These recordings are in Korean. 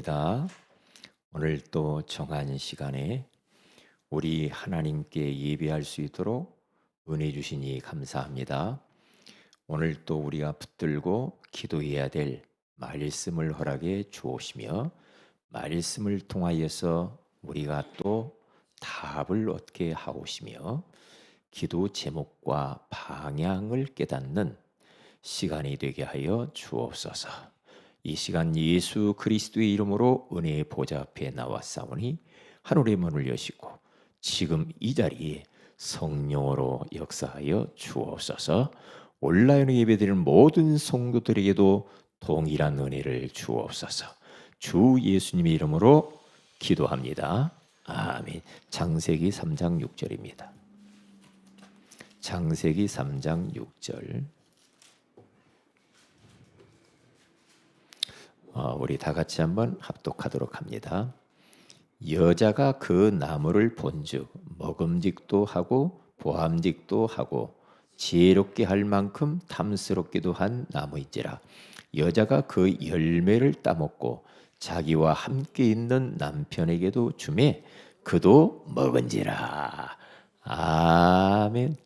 반갑습니다. 오늘 또 정한 시간에 우리 하나님께 예배할 수 있도록 은혜 주시니 감사합니다. 오늘 또 우리가 붙들고 기도해야 될 말씀을 허락해 주옵시며 말씀을 통하여서 우리가 또 답을 얻게 하옵시며 기도 제목과 방향을 깨닫는 시간이 되게 하여 주옵소서. 이 시간 예수 그리스도의 이름으로 은혜의 보좌 앞에 나왔사오니 하늘의 문을 여시고 지금 이 자리에 성령으로 역사하여 주옵소서. 온라인으로 예배드리는 모든 성도들에게도 동일한 은혜를 주옵소서. 주 예수님의 이름으로 기도합니다. 아멘. 창세기 3장 6절입니다. 창세기 3장 6절. 우리 다 같이 한번 합독하도록 합니다. 여자가 그 나무를 본즉 먹음직도 하고 보암직도 하고 지혜롭게 할 만큼 탐스럽기도 한 나무인지라. 여자가 그 열매를 따먹고 자기와 함께 있는 남편에게도 주매 그도 먹은지라. 아멘.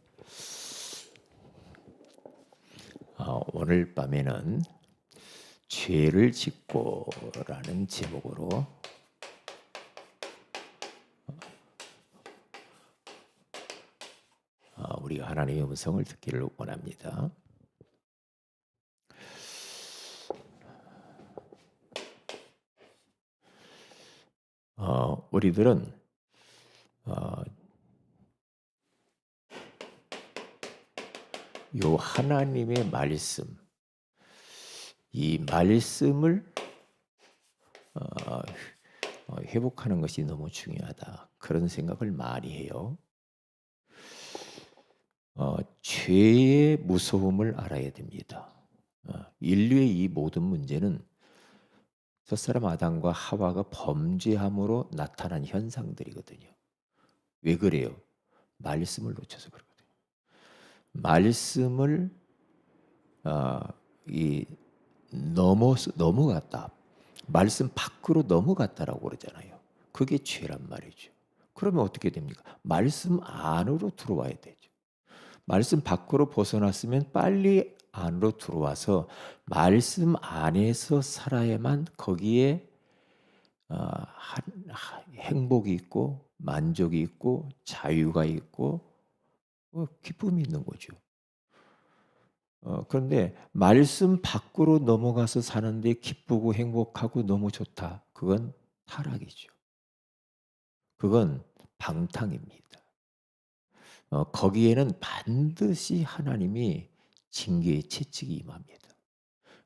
오늘 밤에는 죄를 짓고라는 제목으로 우리가 하나님의 음성을 듣기를 원합니다. 우리들은 요 하나님의 말씀, 이 말씀을 회복하는 것이 너무 중요하다. 그런 생각을 많이 해요. 죄의 무서움을 알아야 됩니다. 인류의 이 모든 문제는 첫사람 아담과 하와가 범죄함으로 나타난 현상들이거든요. 왜 그래요? 말씀을 놓쳐서 그러거든요. 말씀을 넘어갔다. 말씀 밖으로 넘어갔다라고 그러잖아요. 그게 죄란 말이죠. 그러면 어떻게 됩니까? 말씀 안으로 들어와야 되죠. 말씀 밖으로 벗어났으면 빨리 안으로 들어와서 말씀 안에서 살아야만 거기에 행복이 있고 만족이 있고 자유가 있고 기쁨이 있는 거죠. 그런데 말씀 밖으로 넘어가서 사는데 기쁘고 행복하고 너무 좋다. 그건 타락이죠. 그건 방탕입니다. 거기에는 반드시 하나님이 징계의 채찍이 임합니다.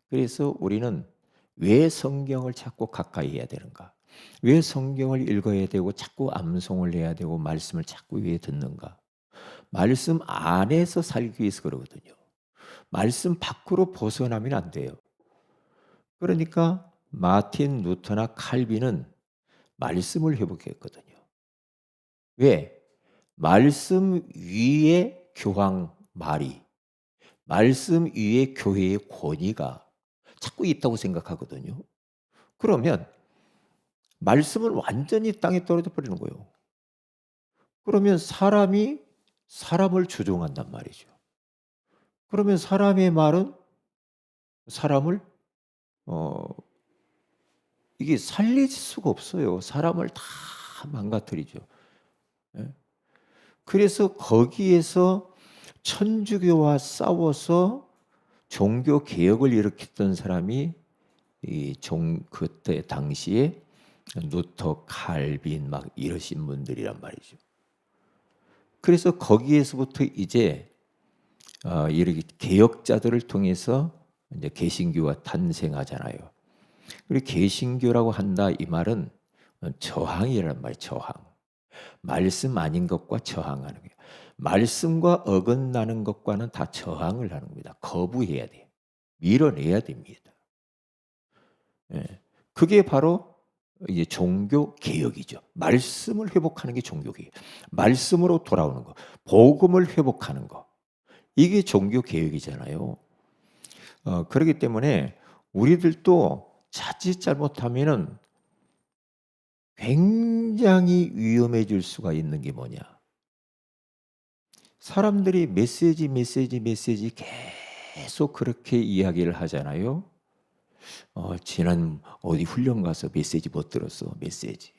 그래서 우리는 왜 성경을 자꾸 가까이 해야 되는가? 왜 성경을 읽어야 되고 자꾸 암송을 해야 되고 말씀을 자꾸 왜 듣는가? 말씀 안에서 살기 위해서 그러거든요. 말씀 밖으로 벗어나면 안 돼요. 그러니까 마틴 루터나 칼빈은 말씀을 회복했거든요. 왜? 말씀 위에 교황 마리, 말씀 위에 교회의 권위가 자꾸 있다고 생각하거든요. 그러면 말씀은 완전히 땅에 떨어져 버리는 거예요. 그러면 사람이 사람을 조종한단 말이죠. 그러면 사람의 말은 사람을 이게 살릴 수가 없어요. 사람을 다 망가뜨리죠. 예? 그래서 거기에서 천주교와 싸워서 종교 개혁을 일으켰던 사람이 그때 당시에 루터, 칼빈 막 이러신 분들이란 말이죠. 그래서 거기에서부터 이제 이렇게 개혁자들을 통해서 이제 개신교가 탄생하잖아요. 그리고 개신교라고 한다 이 말은 저항이란 말이에요. 저항. 말씀 아닌 것과 저항하는 거예요. 말씀과 어긋나는 것과는 다 저항을 하는 겁니다. 거부해야 돼요. 밀어내야 됩니다. 예. 그게 바로 이제 종교 개혁이죠. 말씀을 회복하는 게 종교 개혁. 말씀으로 돌아오는 거, 복음을 회복하는 거. 이게 종교 개혁이잖아요. 그렇기 때문에 우리들도 자칫 잘못하면은 굉장히 위험해질 수가 있는 게 뭐냐? 사람들이 메시지 계속 그렇게 이야기를 하잖아요. 지난 어디 훈련 가서 메시지 못 들었어. 메시지.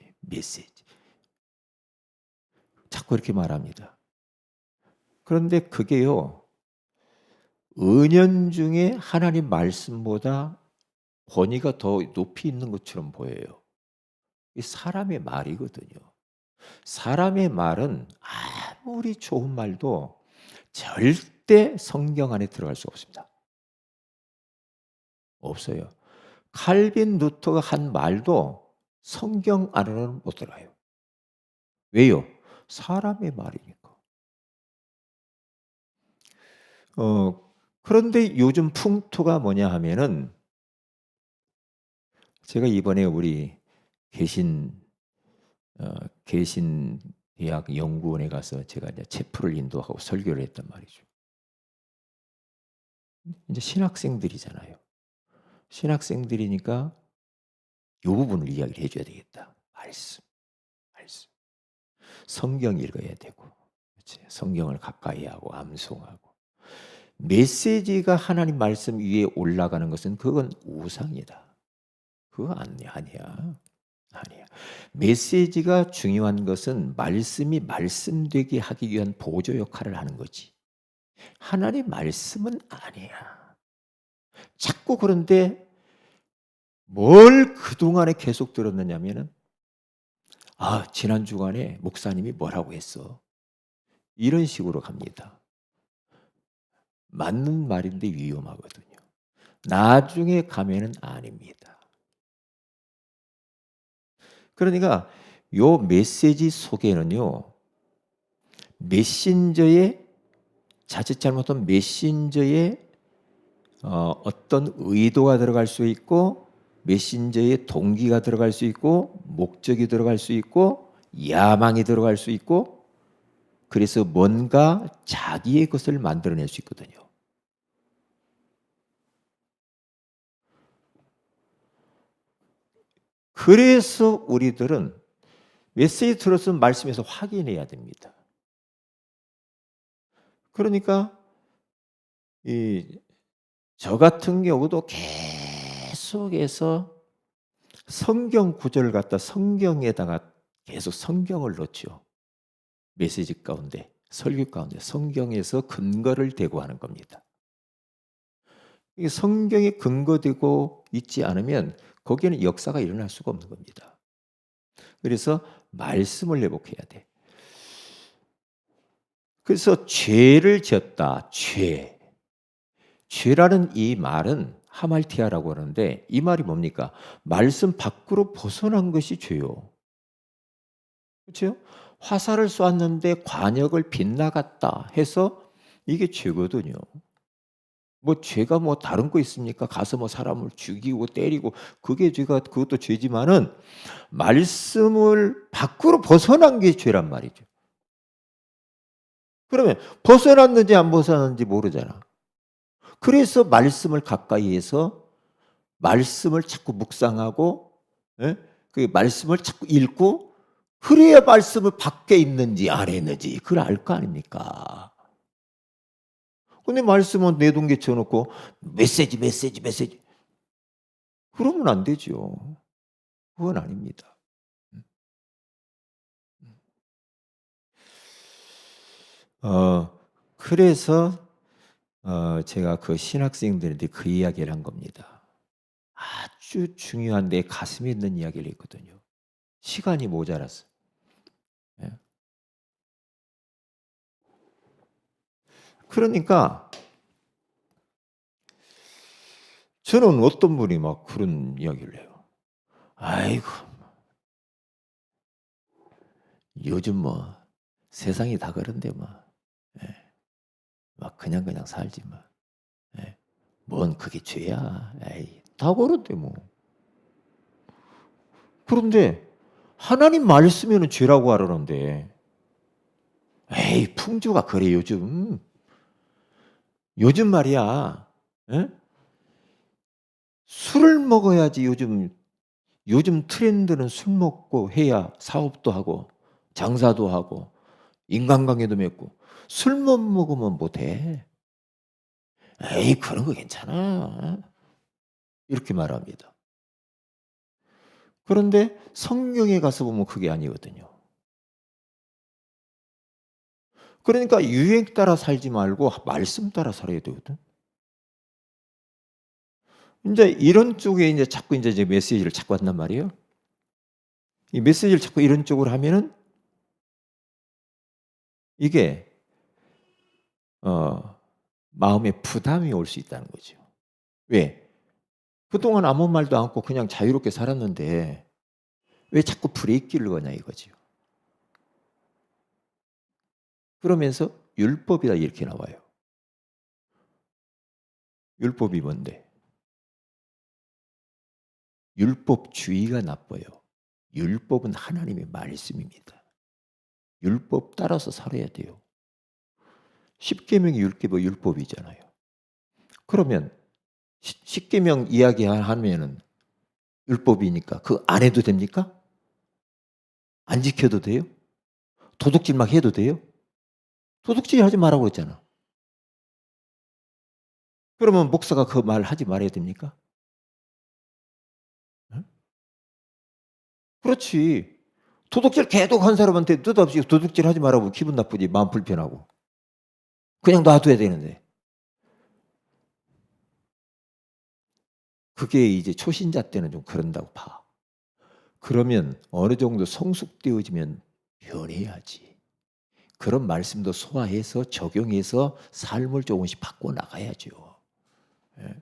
자꾸 이렇게 말합니다. 그런데 그게요, 은연중에 하나님 말씀보다 권위가 더 높이 있는 것처럼 보여요. 이 사람의 말이거든요. 사람의 말은 아무리 좋은 말도 절대 성경 안에 들어갈 수 없습니다. 없어요. 칼빈 루터가 한 말도 성경 안으로는 못 들어가요. 왜요? 사람의 말이니까. 그런데 요즘 풍토가 뭐냐 하면은, 제가 이번에 우리 계신 대학 연구원에 가서 제가 이제 체프를 인도하고 설교를 했단 말이죠. 이제 신학생들이잖아요. 신학생들이니까 요 부분을 이야기를 해줘야 되겠다. 말씀. 성경 읽어야 되고, 그렇지? 성경을 가까이 하고 암송하고. 메시지가 하나님 말씀 위에 올라가는 것은 그건 우상이다. 그거 아니야. 메시지가 중요한 것은 말씀이 말씀되게 하기 위한 보조 역할을 하는 거지. 하나님 말씀은 아니야. 자꾸 그런데 뭘 그동안에 계속 들었느냐면은, 지난 주간에 목사님이 뭐라고 했어. 이런 식으로 갑니다. 맞는 말인데 위험하거든요. 나중에 가면은 아닙니다. 그러니까 요 메시지 속에는요, 자칫 잘못하면 메신저의 어떤 의도가 들어갈 수 있고, 메신저의 동기가 들어갈 수 있고, 목적이 들어갈 수 있고, 야망이 들어갈 수 있고, 그래서 뭔가 자기의 것을 만들어낼 수 있거든요. 그래서 우리들은 메시지 들었으면 말씀에서 확인해야 됩니다. 그러니까 저 같은 경우도 계속해서 성경 구절을 갖다 성경에다가 계속 성경을 넣죠. 메시지 가운데, 설교 가운데 성경에서 근거를 대고 하는 겁니다. 이게 성경에 근거되고 있지 않으면 거기에는 역사가 일어날 수가 없는 겁니다. 그래서 말씀을 회복해야 돼. 그래서 죄를 지었다. 죄라는 이 말은 하말티아라고 하는데, 이 말이 뭡니까? 말씀 밖으로 벗어난 것이 죄요. 그렇죠? 화살을 쏘았는데 관역을 빗나갔다 해서 이게 죄거든요. 죄가 다른 거 있습니까? 가서 사람을 죽이고 때리고, 그게 죄가, 그것도 죄지만은 말씀을 밖으로 벗어난 게 죄란 말이죠. 그러면 벗어났는지 안 벗어났는지 모르잖아. 그래서 말씀을 가까이 해서 말씀을 자꾸 묵상하고, 그 말씀을 자꾸 읽고, 그래야 말씀을 밖에 있는지 안에 있는지 그걸 알 거 아닙니까? 근데 말씀은 내동기에 쳐놓고 메시지 그러면 안 되죠. 그건 아닙니다. 그래서 제가 그 신학생들한테 그 이야기를 한 겁니다. 아주 중요한 내 가슴에 있는 이야기를 했거든요. 시간이 모자랐어. 예. 그러니까 저는 어떤 분이 그런 이야기를 해요. 아이고, 요즘 세상이 다 그런데 예. 그냥 살지 예. 뭔 그게 죄야. 에이, 다 그런데 그런데 하나님 말씀에는 죄라고 하라는데, 에이, 풍조가 그래 요즘 말이야. 에? 술을 먹어야지 요즘 요즘 트렌드는 술 먹고 해야 사업도 하고 장사도 하고 인간관계도 맺고 술 못 먹으면 못해. 에이 그런 거 괜찮아. 이렇게 말합니다. 그런데 성경에 가서 보면 그게 아니거든요. 그러니까 유행 따라 살지 말고 말씀 따라 살아야 되거든. 인제 이런 쪽에 인제 자꾸 인제 제 메시지를 자꾸 한단 말이에요. 이 메시지를 자꾸 이런 쪽으로 하면은 이게 어 마음에 부담이 올 수 있다는 거죠. 왜? 그동안 아무 말도 않고 그냥 자유롭게 살았는데 왜 자꾸 브레이크를 거냐 이거죠. 그러면서 율법이다 이렇게 나와요. 율법이 뭔데? 율법주의가 나빠요. 율법은 하나님의 말씀입니다. 율법 따라서 살아야 돼요. 십계명이 율법이잖아요. 그러면 십계명 이야기하면은 율법이니까 그 안 해도 됩니까? 안 지켜도 돼요? 도둑질 막 해도 돼요? 도둑질 하지 말라고 했잖아. 그러면 목사가 그 말 하지 말아야 됩니까? 응? 그렇지. 도둑질 계속 한 사람한테 느닷없이 도둑질 하지 말라고 기분 나쁘지, 마음 불편하고. 그냥 놔둬야 되는데. 그게 이제 초신자 때는 좀 그런다고 봐. 그러면 어느 정도 성숙되어지면 변해야지. 그런 말씀도 소화해서 적용해서 삶을 조금씩 바꿔 나가야죠. 예.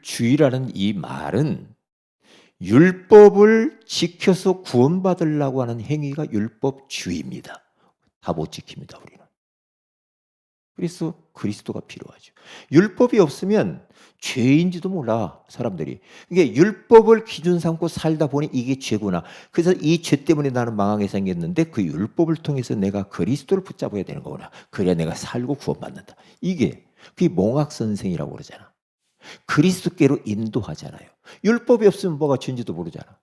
주의라는 이 말은 율법을 지켜서 구원받으려고 하는 행위가 율법주의입니다. 다 못 지킵니다, 우리는. 그래서 그리스도가 필요하죠. 율법이 없으면 죄인지도 몰라, 사람들이. 이게 율법을 기준 삼고 살다 보니 이게 죄구나. 그래서 이 죄 때문에 나는 망하게 생겼는데 그 율법을 통해서 내가 그리스도를 붙잡아야 되는 거구나. 그래야 내가 살고 구원받는다. 이게 그게 몽학선생이라고 그러잖아. 그리스도께로 인도하잖아요. 율법이 없으면 뭐가 죄인지도 모르잖아.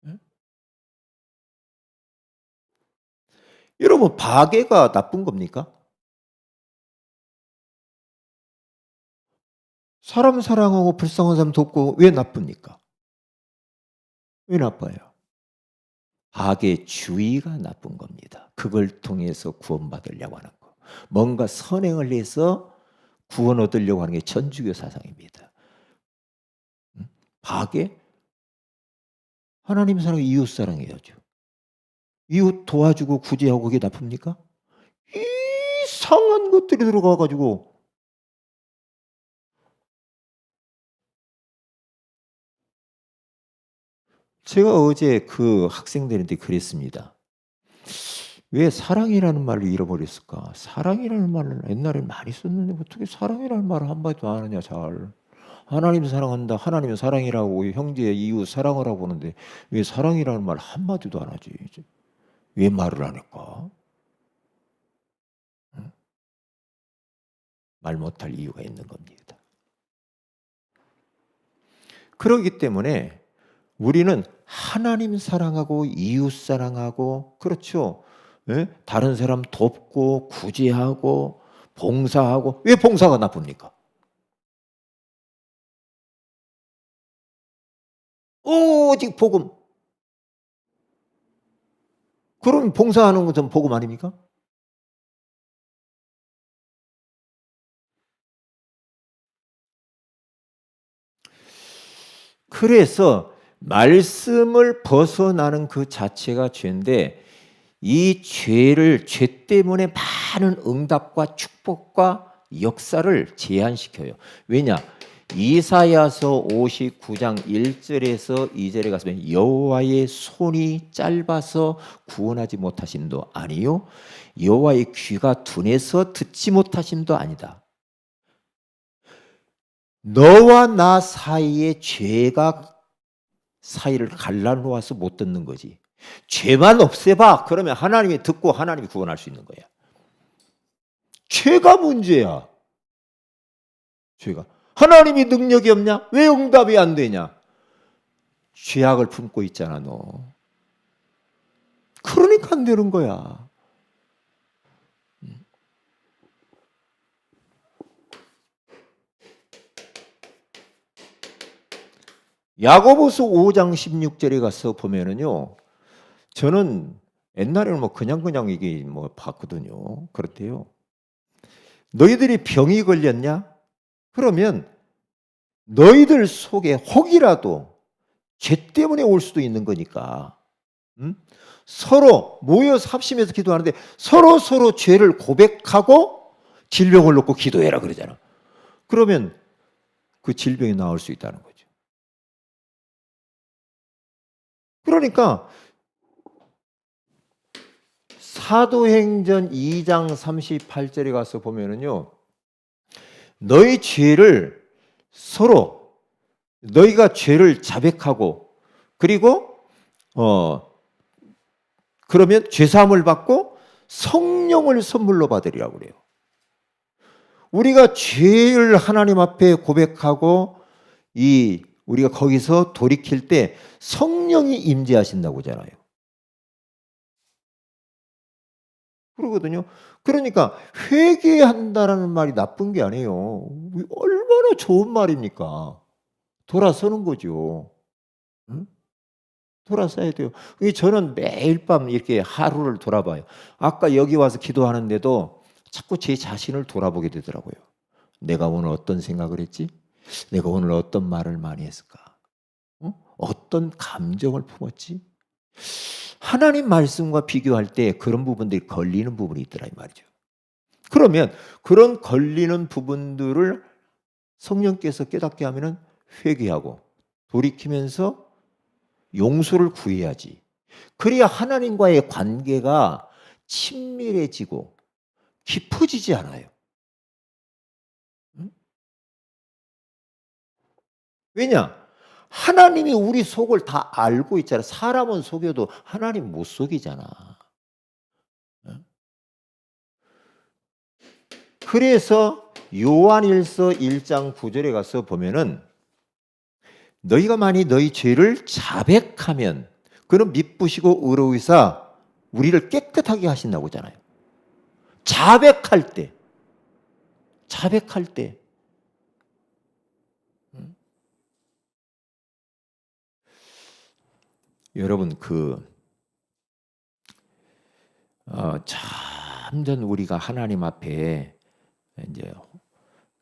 응? 여러분 박애가 나쁜 겁니까? 사람 사랑하고 불쌍한 사람 돕고 왜 나쁩니까? 왜 나빠요? 박애주의가 나쁜 겁니다. 그걸 통해서 구원받으려고 하는 거. 뭔가 선행을 해서 구원 얻으려고 하는 게 천주교 사상입니다. 박애? 하나님 사랑, 이웃 사랑해야죠. 이웃 도와주고 구제하고 그게 나쁩니까? 이상한 것들이 들어가 가지고 제가 어제 그 학생들한테 그랬습니다. 왜 사랑이라는 말을 잃어버렸을까? 사랑이라는 말을 옛날에 많이 썼는데 어떻게 사랑이라는 말을 한마디도 안 하냐 잘. 하나님 사랑한다. 하나님은 사랑이라고 형제 이웃 사랑을 하고 하는데 왜 사랑이라는 말 한마디도 안 하지? 왜 말을 안 할까? 응? 말 못할 이유가 있는 겁니다. 그렇기 때문에 우리는 하나님 사랑하고 이웃 사랑하고 그렇죠. 예? 다른 사람 돕고 구제하고 봉사하고 왜 봉사가 나쁩니까? 오직 복음. 그럼 봉사하는 것은 복음 아닙니까? 그래서 말씀을 벗어나는 그 자체가 죄인데 이 죄 때문에 많은 응답과 축복과 역사를 제한시켜요. 왜냐? 이사야서 59장 1절에서 2절에 가서면 여호와의 손이 짧아서 구원하지 못하심도 아니요 여호와의 귀가 둔해서 듣지 못하심도 아니다. 너와 나 사이에 죄가 사이를 갈라놓아서 못 듣는 거지. 죄만 없애봐. 그러면 하나님이 듣고 하나님이 구원할 수 있는 거야. 죄가 문제야. 죄가. 하나님이 능력이 없냐? 왜 응답이 안 되냐? 죄악을 품고 있잖아 너. 그러니까 안 되는 거야. 야고보서 5장 16절에 가서 보면은요. 저는 옛날에는 뭐 그냥 이게 뭐 봤거든요. 그렇대요. 너희들이 병이 걸렸냐? 그러면 너희들 속에 혹이라도 죄 때문에 올 수도 있는 거니까. 서로 모여서 합심해서 기도하는데 서로 죄를 고백하고 질병을 놓고 기도해라 그러잖아. 그러면 그 질병이 나을 수 있다는 거죠. 그러니까 사도행전 2장 38절에 가서 보면은요. 너희 죄를 서로 너희가 죄를 자백하고 그리고 그러면 죄사함을 받고 성령을 선물로 받으리라고 그래요. 우리가 죄를 하나님 앞에 고백하고 우리가 거기서 돌이킬 때 성령이 임재하신다고 하잖아요. 그러거든요. 그러니까 회개한다라는 말이 나쁜 게 아니에요. 얼마나 좋은 말입니까? 돌아서는 거죠. 응? 돌아서야 돼요. 저는 매일 밤 이렇게 하루를 돌아봐요. 아까 여기 와서 기도하는데도 자꾸 제 자신을 돌아보게 되더라고요. 내가 오늘 어떤 생각을 했지? 내가 오늘 어떤 말을 많이 했을까? 어떤 감정을 품었지? 하나님 말씀과 비교할 때 그런 부분들이 걸리는 부분이 있더라 이 말이죠. 그러면 그런 걸리는 부분들을 성령께서 깨닫게 하면은 회개하고 돌이키면서 용서를 구해야지. 그래야 하나님과의 관계가 친밀해지고 깊어지지 않아요. 왜냐? 하나님이 우리 속을 다 알고 있잖아. 사람은 속여도 하나님 못 속이잖아. 그래서 요한일서 1장 9절에 가서 보면은 너희가 만일 너희 죄를 자백하면 그는 미쁘시고 의로우사 우리를 깨끗하게 하신다고 하잖아요. 자백할 때 여러분 참전 우리가 하나님 앞에 이제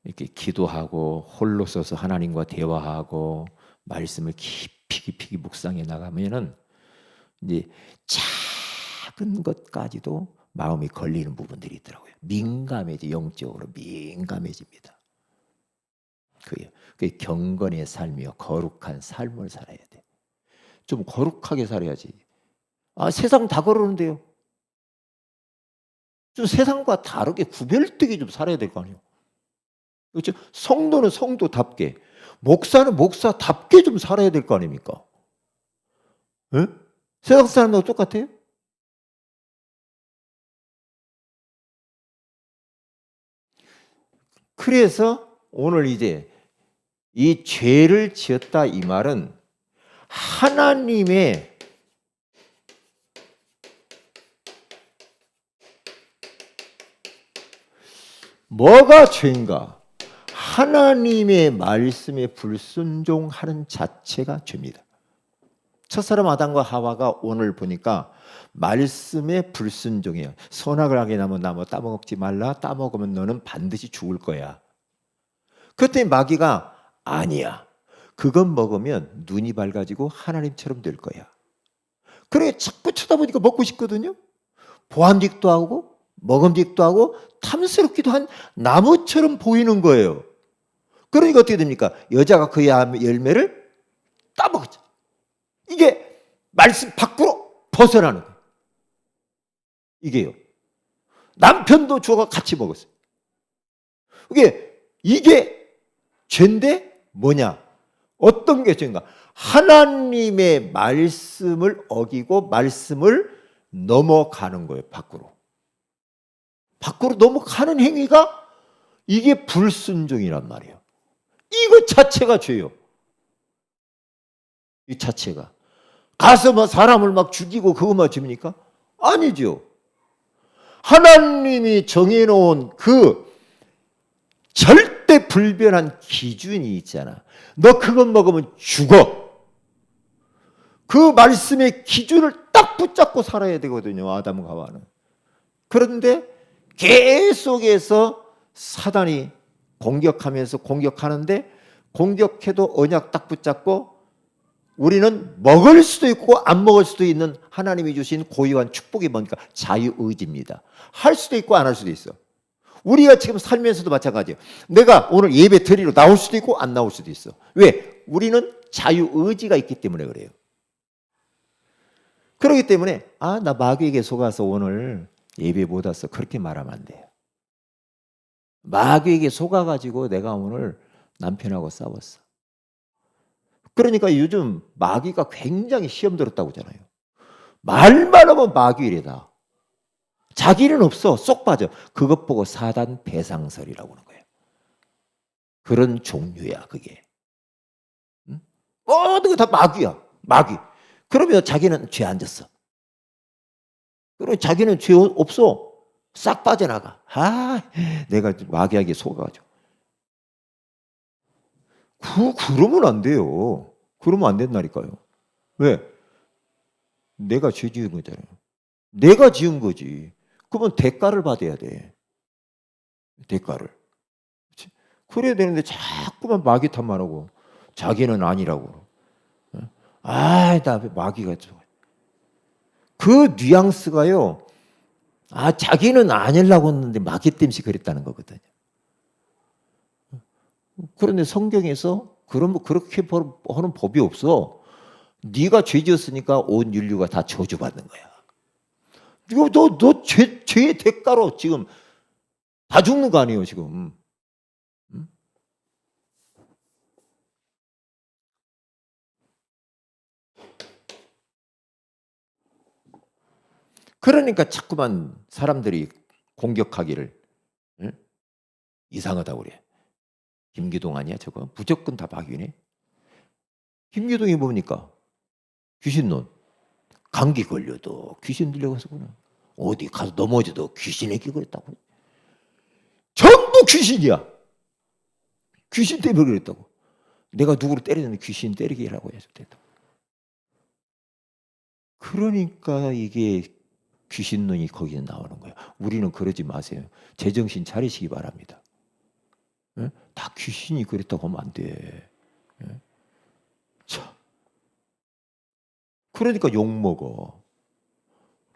이렇게 기도하고 홀로 서서 하나님과 대화하고 말씀을 깊이 묵상해 나가면은 이제 작은 것까지도 마음이 걸리는 부분들이 있더라고요. 영적으로 민감해집니다. 그게 경건의 삶이요, 거룩한 삶을 살아야 돼. 좀 거룩하게 살아야지. 세상 다 그러는데요. 좀 세상과 다르게 구별되게 좀 살아야 될 거 아니에요. 그렇죠? 성도는 성도답게, 목사는 목사답게 좀 살아야 될 거 아닙니까? 네? 세상 사람하고 똑같아요? 그래서 오늘 이제 이 죄를 지었다 이 말은 하나님의 뭐가 죄인가? 하나님의 말씀에 불순종하는 자체가 죄입니다. 첫사람 아담과 하와가 오늘 보니까 말씀에 불순종해요. 선악을 하게 나면 나무 따먹지 말라. 따먹으면 너는 반드시 죽을 거야. 그때 마귀가 아니야. 그건 먹으면 눈이 밝아지고 하나님처럼 될 거야. 그래 자꾸 쳐다보니까 먹고 싶거든요. 보암직도 하고 먹음직도 하고 탐스럽기도 한 나무처럼 보이는 거예요. 그러니까 어떻게 됩니까? 여자가 그 열매를 따먹었죠. 이게 말씀 밖으로 벗어나는 거예요. 이게요. 남편도 주어가 같이 먹었어요. 이게 죄인데 뭐냐? 어떤 게 죄인가? 하나님의 말씀을 어기고 말씀을 넘어가는 거예요. 밖으로 넘어가는 행위가 이게 불순종이란 말이에요. 이거 자체가 죄요. 이 자체가. 가서 뭐 사람을 막 죽이고 그것만 죄입니까? 아니죠. 하나님이 정해놓은 그 절대 불변한 기준이 있잖아. 너 그것 먹으면 죽어. 그 말씀의 기준을 딱 붙잡고 살아야 되거든요. 아담과 하와는. 그런데 계속해서 사단이 공격하면서 공격하는데, 공격해도 언약 딱 붙잡고 우리는 먹을 수도 있고 안 먹을 수도 있는 하나님이 주신 고유한 축복이 뭡니까? 자유의지입니다. 할 수도 있고 안 할 수도 있어. 우리가 지금 살면서도 마찬가지예요. 내가 오늘 예배 드리러 나올 수도 있고 안 나올 수도 있어. 왜? 우리는 자유의지가 있기 때문에 그래요. 그렇기 때문에 나 마귀에게 속아서 오늘 예배 못 왔어, 그렇게 말하면 안 돼요. 마귀에게 속아가지고 내가 오늘 남편하고 싸웠어. 그러니까 요즘 마귀가 굉장히 시험 들었다고 하잖아요. 말만 하면 마귀이래다. 자기는 없어. 쏙 빠져. 그것 보고 사단 배상설이라고 하는 거예요. 그런 종류야 그게. 모든 거 다 마귀야. 마귀. 그러면 자기는 죄 안 졌어. 그러면 자기는 죄 없어. 싹 빠져나가. 내가 마귀에게 속아가지고. 그러면 안 돼요. 그러면 안 된다니까요. 왜? 내가 죄 지은 거잖아요. 내가 지은 거지. 그러면 대가를 받아야 돼. 대가를. 그래야 되는데 자꾸만 마귀 탓만 하고 자기는 아니라고. 나 마귀가 좋아. 그 뉘앙스가요. 자기는 아니라고 했는데 마귀 때문에 그랬다는 거거든요. 그런데 성경에서 그렇게 하는 법이 없어. 네가 죄 지었으니까 온 인류가 다 저주받는 거야. 너 죄의 대가로 지금 다 죽는 거 아니에요 지금. 그러니까 자꾸만 사람들이 공격하기를 이상하다고 그래. 김기동 아니야 저거? 무조건 다 마귀네. 김기동이 뭡니까? 귀신론. 감기 걸려도 귀신 들려가서구나. 어디 가서 넘어져도 귀신에게 그랬다고. 전부 귀신이야. 귀신 때문에 그랬다고. 내가 누구를 때리는데 귀신 때리게 하라고 해서 됐다고. 그러니까 이게 귀신론이 거기에 나오는 거예요. 우리는 그러지 마세요. 제정신 차리시기 바랍니다. 다 귀신이 그랬다고 하면 안 돼. 자, 그러니까 욕먹어.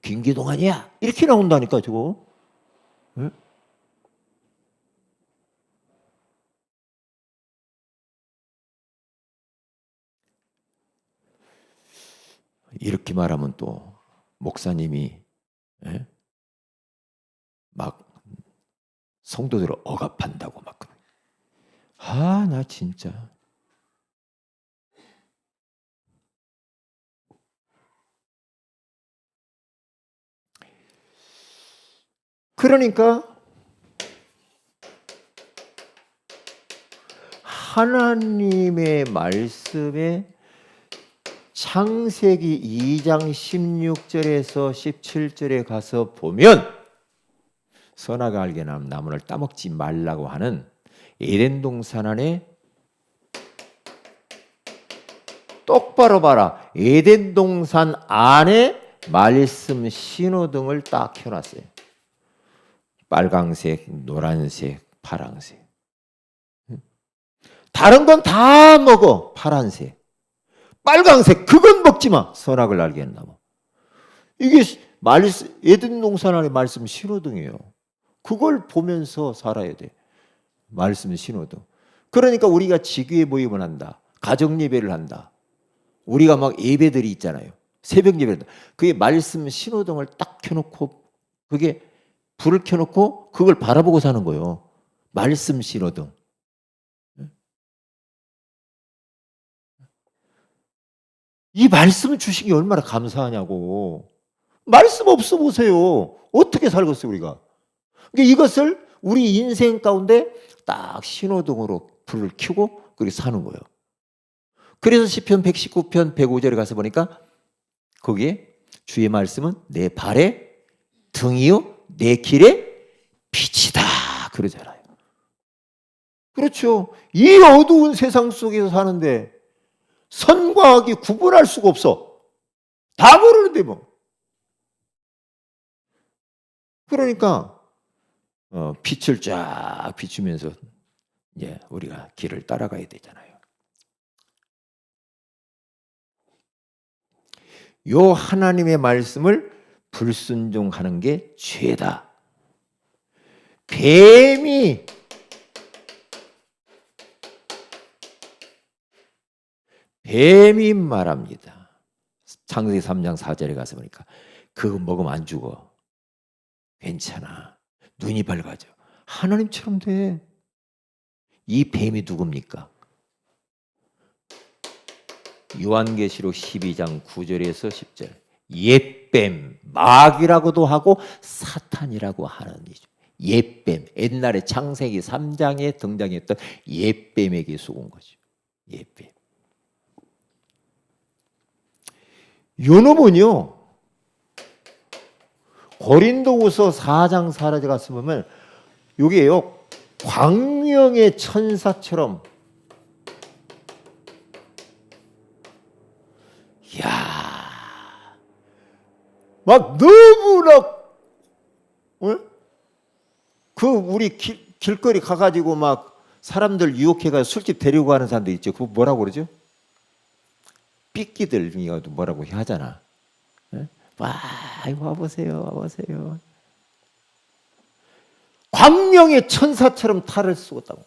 김기동 아니야? 이렇게 나온다니까 저거. 이렇게 말하면 또 목사님이 막 성도들을 억압한다고 막. 나 진짜. 그러니까 하나님의 말씀에 창세기 2장 16절에서 17절에 가서 보면 선악을 알게 나무를 따먹지 말라고 하는 에덴 동산 안에 똑바로 봐라. 에덴 동산 안에 말씀 신호등을 딱 켜놨어요. 빨강색, 노란색, 파란색. 다른 건 다 먹어. 파란색. 빨강색 그건 먹지 마. 선악을 알게 하는 나무. 이게 에덴 동산 안에 말씀 신호등이에요. 그걸 보면서 살아야 돼. 말씀 신호등. 그러니까 우리가 지교회 모임을 한다. 가정 예배를 한다. 우리가 막 예배들이 있잖아요. 새벽 예배를 한다. 그게 말씀 신호등을 딱 켜놓고 그게 불을 켜놓고 그걸 바라보고 사는 거예요. 말씀 신호등. 이 말씀을 주신 게 얼마나 감사하냐고. 말씀 없어 보세요. 어떻게 살겠어요 우리가. 그러니까 이것을 우리 인생 가운데 딱 신호등으로 불을 켜고 그렇게 사는 거예요. 그래서 시편 119편 105절에 가서 보니까 거기에 주의 말씀은 내 발의 등이요 내 길의 빛이다 그러잖아요. 그렇죠. 이 어두운 세상 속에서 사는데 선과 악이 구분할 수가 없어. 다 모르는데 뭐. 그러니까 빛을 쫙 비추면서 이제 우리가 길을 따라가야 되잖아요. 요 하나님의 말씀을 불순종하는 게 죄다. 뱀이 말합니다. 창세기 3장 4절에 가서 보니까 그거 먹으면 안 죽어. 괜찮아. 눈이 밝아져. 하나님처럼 돼. 이 뱀이 누굽니까? 요한계시록 12장 9절에서 10절. 옛뱀, 마귀라고도 하고 사탄이라고 하는 이죠. 옛뱀, 옛날에 창세기 3장에 등장했던 옛뱀에게 속은 거죠. 옛뱀. 요 놈은요, 고린도후서 4장 4절에 가서 보면 요게요, 광명의 천사처럼, 이야, 막 너무나, 그 우리 길거리 가가지고 막 사람들 유혹해가지고 술집 데리고 가는 사람들 있죠. 그거 뭐라고 그러죠? 삐끼들 뭐라고 하잖아. 와보세요, 와보세요. 광명의 천사처럼 탈을 쓰었다고.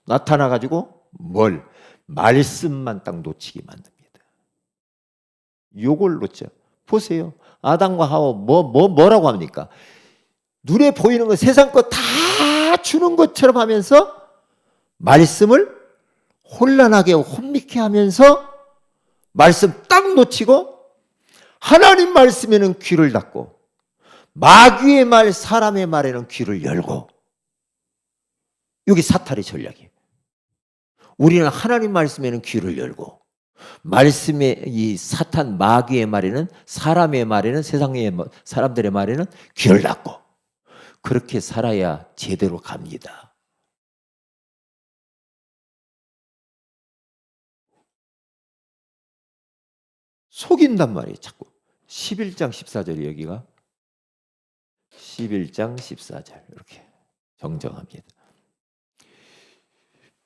나타나가지고 뭘? 말씀만 딱 놓치게 만듭니다. 요걸 놓죠. 보세요. 아담과 하와 뭐라고 합니까? 눈에 보이는 거 세상 거 다 주는 것처럼 하면서 말씀을 혼란하게 혼미케 하면서 말씀 딱 놓치고 하나님 말씀에는 귀를 닫고 마귀의 말, 사람의 말에는 귀를 열고. 여기 사탄의 전략이에요. 우리는 하나님 말씀에는 귀를 열고 말씀의 이 사탄 마귀의 말에는, 사람의 말에는, 세상의 사람들의 말에는 귀를 닫고 그렇게 살아야 제대로 갑니다. 속인단 말이에요. 자꾸 11장 14절이 여기가 11장 14절 이렇게 정정합니다.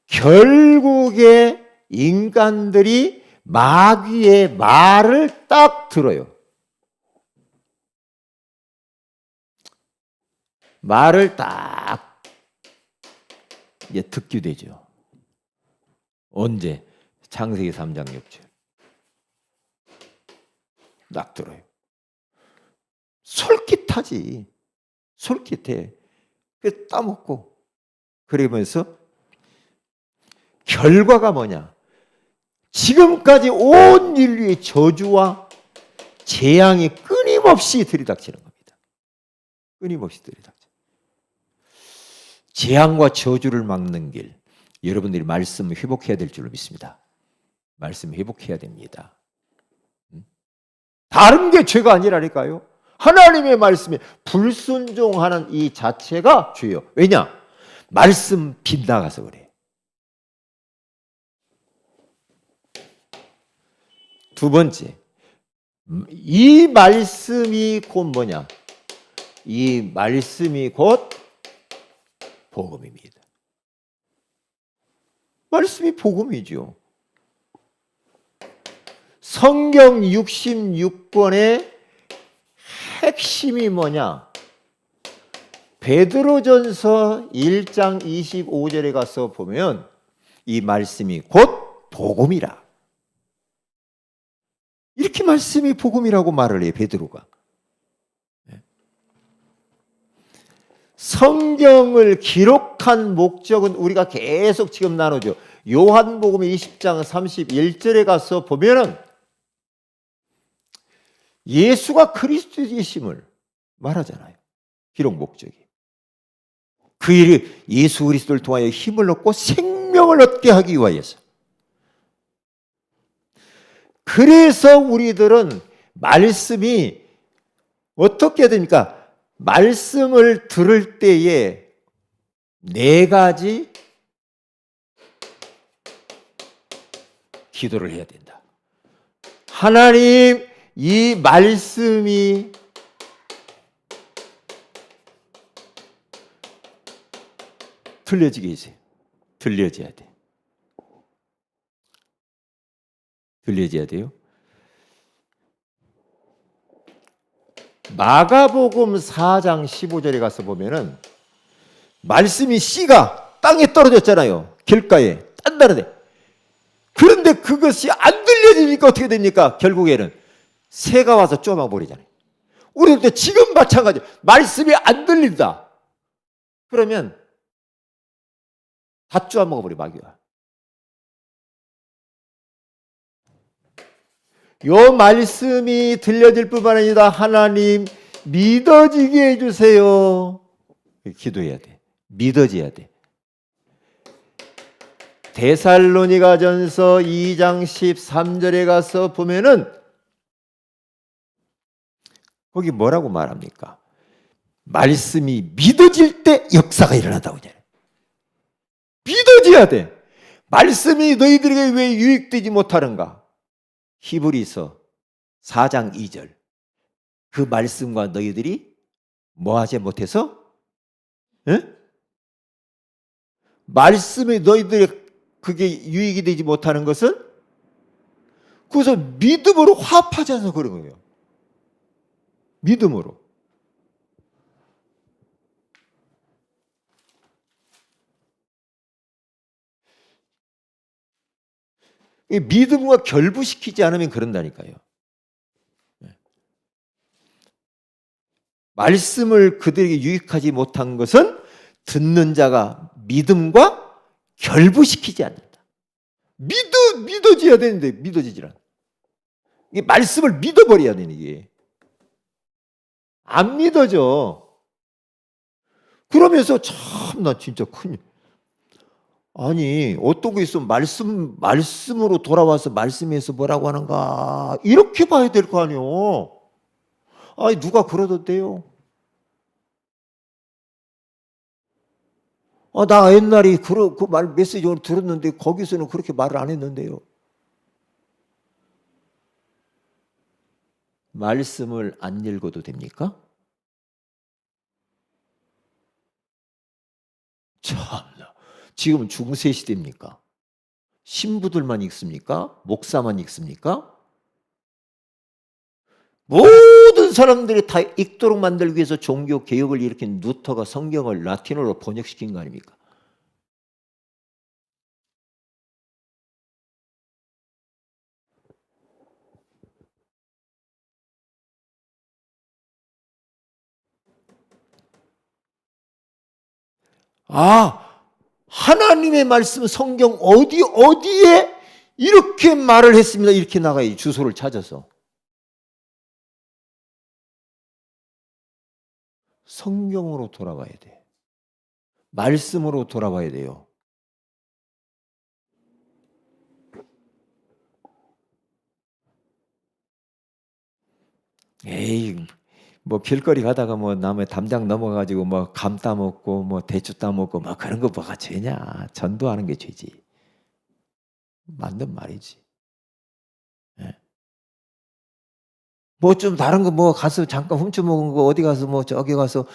결국에 인간들이 마귀의 말을 딱 들어요. 말을 딱 이제 듣게 되죠. 언제? 창세기 3장 6절. 딱 들어요. 솔깃하지. 솔깃해. 그래서 따먹고. 그러면서 결과가 뭐냐? 지금까지 온 인류의 저주와 재앙이 끊임없이 들이닥치는 겁니다. 끊임없이 들이닥쳐. 재앙과 저주를 막는 길, 여러분들이 말씀을 회복해야 될 줄로 믿습니다. 말씀 회복해야 됩니다. 다른 게 죄가 아니라니까요. 하나님의 말씀에 불순종하는 이 자체가 죄예요. 왜냐? 말씀 빗나가서 그래. 두 번째, 이 말씀이 곧 뭐냐? 이 말씀이 곧 복음입니다. 말씀이 복음이죠. 성경 66권의 핵심이 뭐냐? 베드로전서 1장 25절에 가서 보면 이 말씀이 곧 복음이라. 이렇게 말씀이 복음이라고 말을 해요, 베드로가. 성경을 기록한 목적은 우리가 계속 지금 나누죠. 요한복음 20장 31절에 가서 보면은 예수가 그리스도이심을 말하잖아요. 기록 목적이. 그 일이 예수 그리스도를 통하여 힘을 얻고 생명을 생명을 얻게 하기 위하여서. 그래서 우리들은 말씀이 어떻게 됩니까? 말씀을 들을 때에 네 가지 기도를 해야 된다. 하나님, 이 말씀이 들려지게 해주세요. 들려져야 돼. 들려져야 돼요. 마가복음 4장 15절에 가서 보면은 말씀이 씨가 땅에 떨어졌잖아요. 길가에 단단하대. 그런데 그것이 안 들려지니까 어떻게 됩니까? 결국에는 새가 와서 쪼아버리잖아요. 우리도 지금 마찬가지. 말씀이 안 들린다. 그러면 다 쪼아먹어버려 마귀가. 요 말씀이 들려질 뿐만 아니라 하나님 믿어지게 해주세요. 기도해야 돼. 믿어져야 돼. 데살로니가전서 2장 13절에 가서 보면은 거기 뭐라고 말합니까? 말씀이 믿어질 때 역사가 일어난다고 하잖아요. 믿어져야 돼. 말씀이 너희들에게 왜 유익되지 못하는가? 히브리서 4장 2절. 그 말씀과 너희들이 뭐 하지 못해서? 에? 말씀이 너희들의 그게 유익이 되지 못하는 것은 그래서 믿음으로 화합하지 않아서 그런 거예요. 믿음으로. 믿음과 결부시키지 않으면 그런다니까요. 말씀을 그들에게 유익하지 못한 것은 듣는 자가 믿음과 결부시키지 않는다. 믿어져야 되는데 믿어지질 않아. 이게 말씀을 믿어버려야 되는 이게. 안 믿어져. 그러면서 참 나 진짜 큰일. 아니 어떤 게 있으면 말씀으로 돌아와서 말씀에서 뭐라고 하는가 이렇게 봐야 될 거 아니요. 아니 누가 그러던데요. 나 옛날에 그 말 메시지를 들었는데 거기서는 그렇게 말을 안 했는데요. 말씀을 안 읽어도 됩니까? 참나. 지금은 중세 시대입니까? 신부들만 읽습니까? 목사만 읽습니까? 모든 사람들이 다 읽도록 만들기 위해서 종교 개혁을 일으킨 루터가 성경을 라틴어로 번역시킨 거 아닙니까? 하나님의 말씀 성경 어디에 이렇게 말을 했습니다. 이렇게 나가요. 주소를 찾아서. 성경으로 돌아와야 돼. 말씀으로 돌아와야 돼요. 에이, 뭐 길거리 가다가 뭐 남의 담장 넘어가지고 뭐 감 따먹고 뭐 대추 따먹고 뭐 그런 거 뭐가 죄냐? 전도하는 게 죄지. 맞는 말이지. 뭐 좀 다른 거 뭐 가서 잠깐 훔쳐 먹은 거 어디 가서 뭐 저기 가서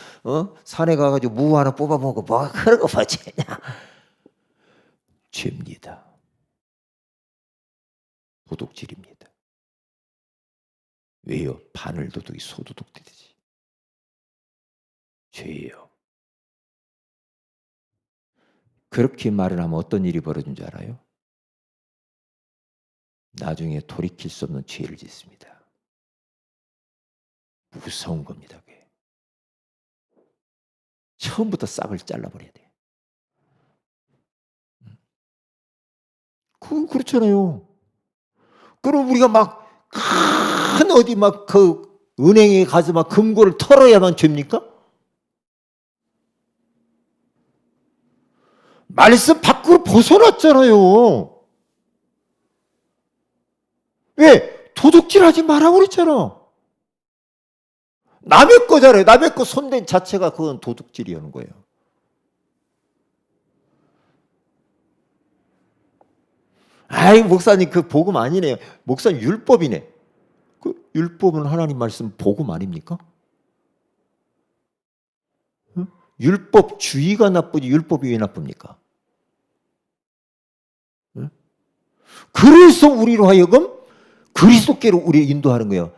산에 가가지고 무 하나 뽑아 먹고 뭐 그런 거 뭐 죄냐? 죄입니다. 도둑질입니다. 왜요? 바늘도둑이 소도둑 되듯이 죄예요. 그렇게 말을 하면 어떤 일이 벌어진 줄 알아요? 나중에 돌이킬 수 없는 죄를 짓습니다. 무서운 겁니다. 그게. 처음부터 싹을 잘라버려야 돼요. 그렇잖아요. 그럼 우리가 막 큰 어디 막 그 은행에 가서 막 금고를 털어야만 죄입니까? 말씀 밖으로 벗어났잖아요. 왜? 도둑질하지 말라고 그랬잖아. 남의 거잖아요. 남의 거 손댄 자체가 그건 도둑질이라는 거예요. 아이, 목사님 그 복음 아니네요. 목사님 율법이네. 그 율법은 하나님 말씀 복음 아닙니까? 응? 율법주의가 나쁘지 율법이 왜 나쁩니까? 응? 그래서 우리로 하여금 그리스도께로 우리 인도하는 거예요.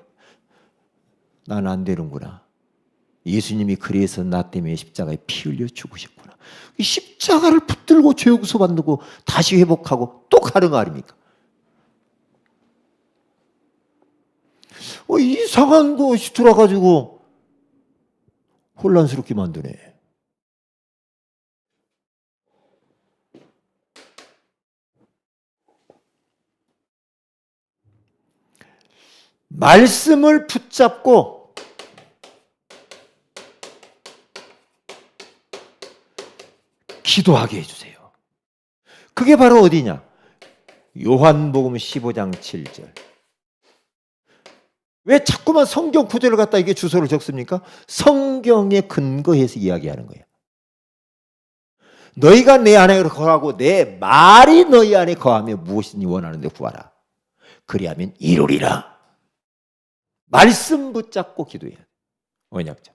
난 안 되는구나. 예수님이 그래서 나 때문에 십자가에 피 흘려 죽으셨구나. 이 십자가를 붙들고 죄 용서 받고 다시 회복하고 또 가는 거 아닙니까? 이상한 것이 들어가지고 혼란스럽게 만드네. 말씀을 붙잡고 기도하게 해주세요. 그게 바로 어디냐? 요한복음 15장 7절. 왜 자꾸만 성경 구절을 갖다 이게 주소를 적습니까? 성경에 근거해서 이야기하는 거예요. 너희가 내 안에 거하고 내 말이 너희 안에 거하며 무엇이니 원하는데 구하라. 그리하면 이루리라. 말씀 붙잡고 기도해야 돼. 언약자.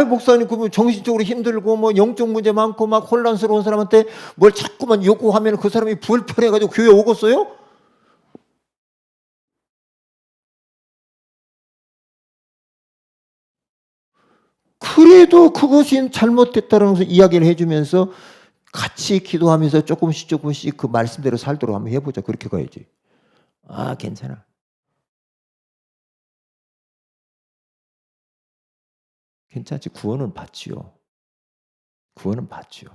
목사님, 그러면 정신적으로 힘들고, 영적 문제 많고, 막 혼란스러운 사람한테 뭘 자꾸만 요구하면 그 사람이 불편해가지고 교회 오겠어요? 그래도 그것이 잘못됐다는 것을 이야기를 해주면서 같이 기도하면서 조금씩 그 말씀대로 살도록 한번 해보자. 그렇게 가야지. 괜찮아. 괜찮지. 구원은 받지요. 구원은 받죠.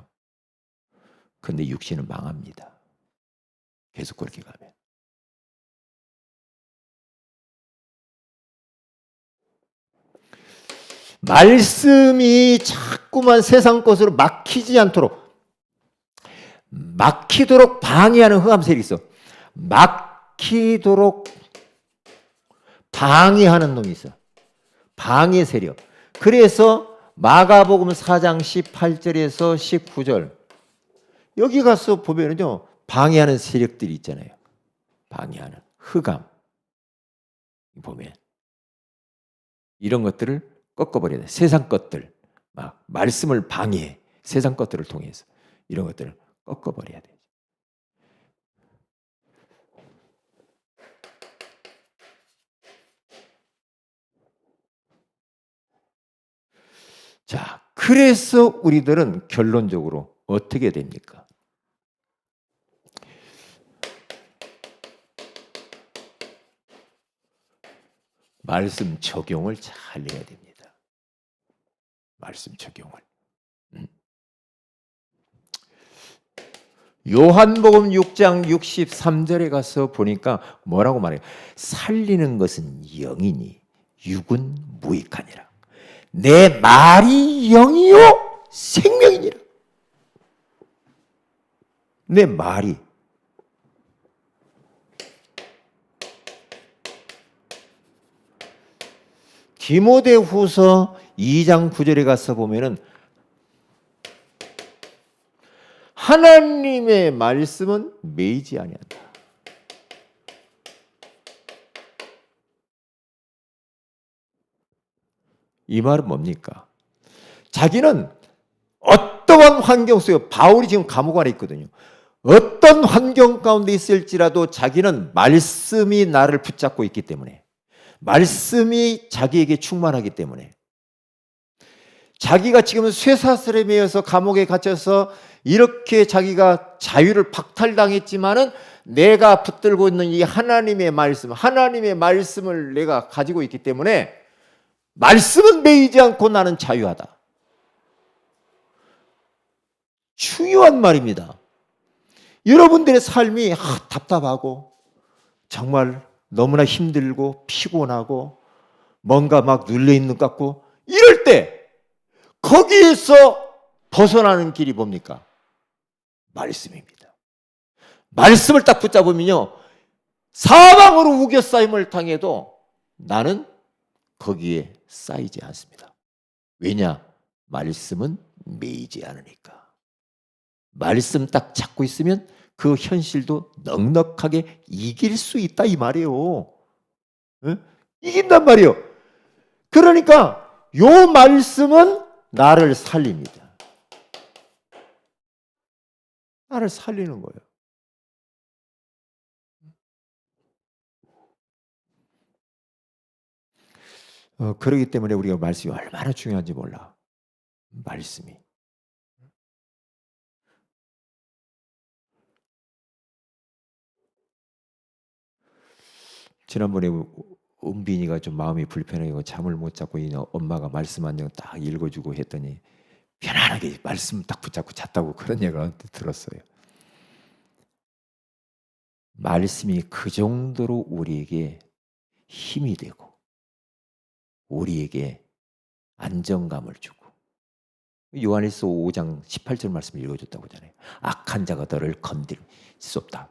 근데 육신은 망합니다. 계속 그렇게 가면. 말씀이 자꾸만 세상 것으로 막히도록 방해하는 흑암 세력이 있어. 막히도록 방해하는 놈이 있어. 방해 세력. 그래서 마가복음 4장 18절에서 19절 여기 가서 보면은요, 방해하는 세력들이 있잖아요. 방해하는 흑암. 보면 이런 것들을 꺾어버려야 돼. 세상 것들, 막 말씀을 방해해. 세상 것들을 통해서 이런 것들을 꺾어버려야 돼. 자, 그래서 우리들은 결론적으로 어떻게 됩니까? 말씀 적용을 잘 해야 됩니다. 말씀 적용을. 요한복음 6장 63절에 가서 보니까 뭐라고 말해요? 살리는 것은 영이니 육은 무익하니라. 내 말이 영이요 생명이니라. 내 말이. 디모데후서 2장 9절에 가서 보면은 하나님의 말씀은 매이지 아니한다. 이 말은 뭡니까? 자기는 어떠한 환경 속에, 바울이 지금 감옥 안에 있거든요. 어떤 환경 가운데 있을지라도 자기는 말씀이 나를 붙잡고 있기 때문에, 말씀이 자기에게 충만하기 때문에, 자기가 지금 쇠사슬에 매여서 감옥에 갇혀서 이렇게 자기가 자유를 박탈당했지만은 내가 붙들고 있는 이 하나님의 말씀, 하나님의 말씀을 내가 가지고 있기 때문에 말씀은 매이지 않고 나는 자유하다. 중요한 말입니다. 여러분들의 삶이 답답하고 정말 너무나 힘들고 피곤하고 뭔가 막 눌려있는 것 같고 이럴 때 거기에서 벗어나는 길이 뭡니까? 말씀입니다. 말씀을 딱 붙잡으면요, 사방으로 우겨싸임을 당해도 나는 거기에 쌓이지 않습니다. 왜냐? 말씀은 매이지 않으니까. 말씀 딱 잡고 있으면 그 현실도 넉넉하게 이길 수 있다 이 말이에요. 응? 이긴단 말이에요. 그러니까 요 말씀은 나를 살립니다. 나를 살리는 거예요. 그렇기 때문에 우리가 말씀이 얼마나 중요한지 몰라. 말씀이. 지난번에 은빈이가 좀 마음이 불편해서 잠을 못 자고 엄마가 말씀 한 장 딱 읽어주고 했더니 편안하게 말씀 딱 붙잡고 잤다고 그런 얘기가 들었어요. 말씀이 그 정도로 우리에게 힘이 되고 우리에게 안정감을 주고, 요한일서 5장 18절 말씀 읽어줬다고 하잖아요. 악한 자가 너를 건드릴 수 없다.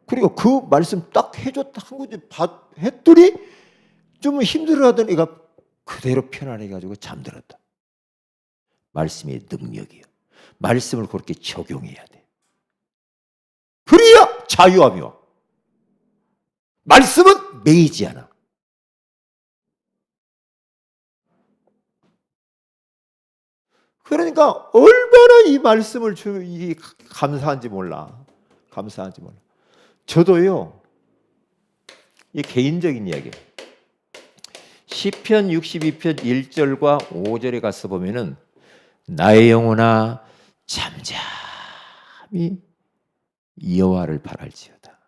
그리고 그 말씀 딱 해줬다 한 거지 했더니 좀 힘들어하던 애가 그대로 편안해 가지고 잠들었다. 말씀의 능력이에요. 말씀을 그렇게 적용해야 돼. 그래야 자유함이 와. 말씀은 매이지 않아. 그러니까 얼마나 이 말씀을 감사한지 몰라. 감사한지 몰라. 저도요, 이 개인적인 이야기예요. 시편 62편 1절과 5절에 가서 보면은 나의 영혼아 잠잠히 여호와를 바랄지어다.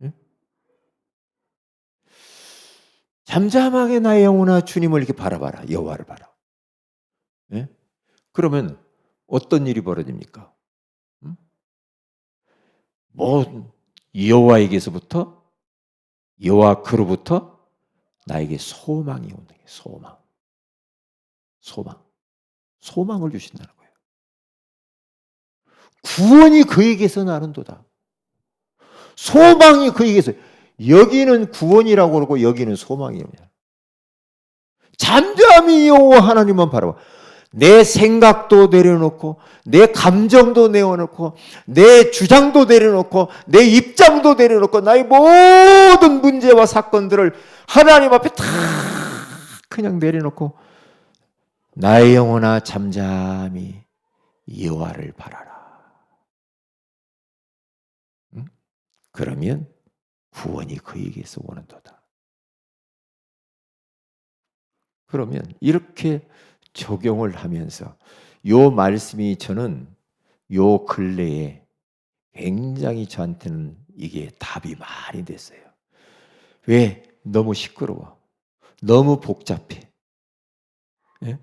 응? 잠잠하게 나의 영혼아 주님을 이렇게 바라봐라. 여호와를 바라. 응? 그러면 어떤 일이 벌어집니까? 응? 뭐 여호와에게서부터, 여호와 그로부터 나에게 소망이 오는 거예요. 소망을 주신다는 거예요. 구원이 그에게서 나는도다. 소망이 그에게서. 여기는 구원이라고 그러고 여기는 소망이옵니다. 잠잠히 여호와 하나님만 바라봐. 내 생각도 내려놓고 내 감정도 내려놓고 내 주장도 내려놓고 내 입장도 내려놓고 나의 모든 문제와 사건들을 하나님 앞에 다 그냥 내려놓고 나의 영혼아 잠잠히 여호와를 바라라. 응? 그러면 구원이 그에게서 오는도다. 그러면 이렇게 적용을 하면서 요 말씀이 저는 요 근래에 굉장히 저한테는 이게 답이 많이 됐어요. 왜? 너무 시끄러워. 너무 복잡해. 예?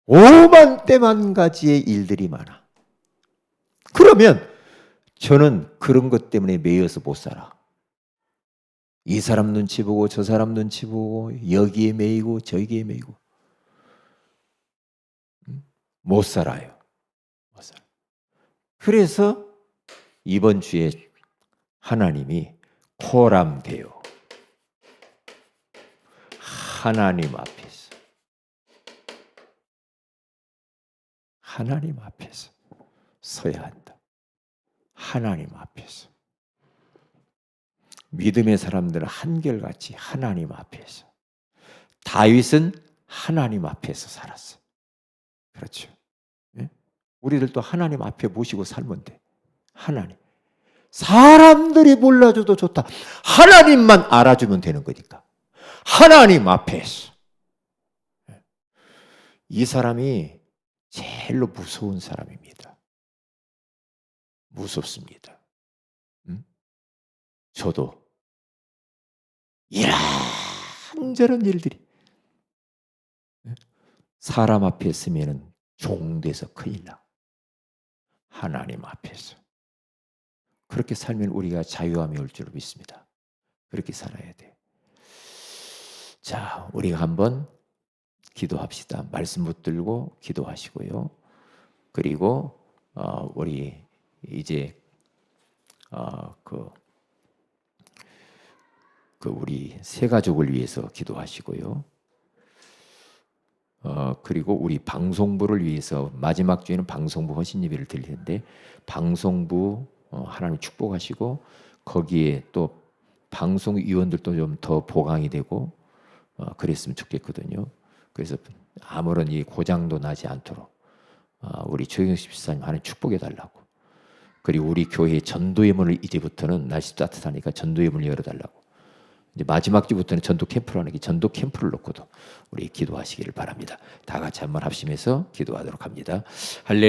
오만 때만 가지의 일들이 많아. 그러면 저는 그런 것 때문에 매여서 못 살아. 이 사람 눈치 보고 저 사람 눈치 보고 여기에 매이고 저기에 매이고 못 살아요. 못 살아. 그래서 이번 주에 하나님이 코람데요. 하나님 앞에서 서야 한다. 하나님 앞에서. 믿음의 사람들은 한결같이 하나님 앞에서. 다윗은 하나님 앞에서 살았어. 그렇죠. 예? 우리들도 하나님 앞에 모시고 살면 돼. 하나님. 사람들이 몰라줘도 좋다. 하나님만 알아주면 되는 거니까. 하나님 앞에서. 이 사람이 제일로 무서운 사람입니다. 무섭습니다. 저도 이런저런 일들이 사람 앞에 있으면 종돼서 큰일 나. 하나님 앞에서. 그렇게 살면 우리가 자유함이 올 줄 믿습니다. 그렇게 살아야 돼. 자, 우리가 한번 기도합시다. 말씀 붙들고 기도하시고요. 그리고 우리 이제 우리 세 가족을 위해서 기도하시고요. 그리고 우리 방송부를 위해서 마지막 주에는 방송부 헌신 예배를 드릴 텐데 방송부 하나님 축복하시고 거기에 또 방송위원들도 좀 더 보강이 되고 그랬으면 좋겠거든요. 그래서 아무런 이 고장도 나지 않도록 우리 최경식 집사님 하나님 축복해 달라고. 그리고 우리 교회 전도의 문을 이제부터는 날씨 따뜻하니까 전도의 문을 열어달라고. 이제 마지막 주부터는 전도 캠프를 하는 게 전도 캠프를 놓고도 우리 기도하시기를 바랍니다. 다 같이 한번 합심해서 기도하도록 합니다. 할렐루야.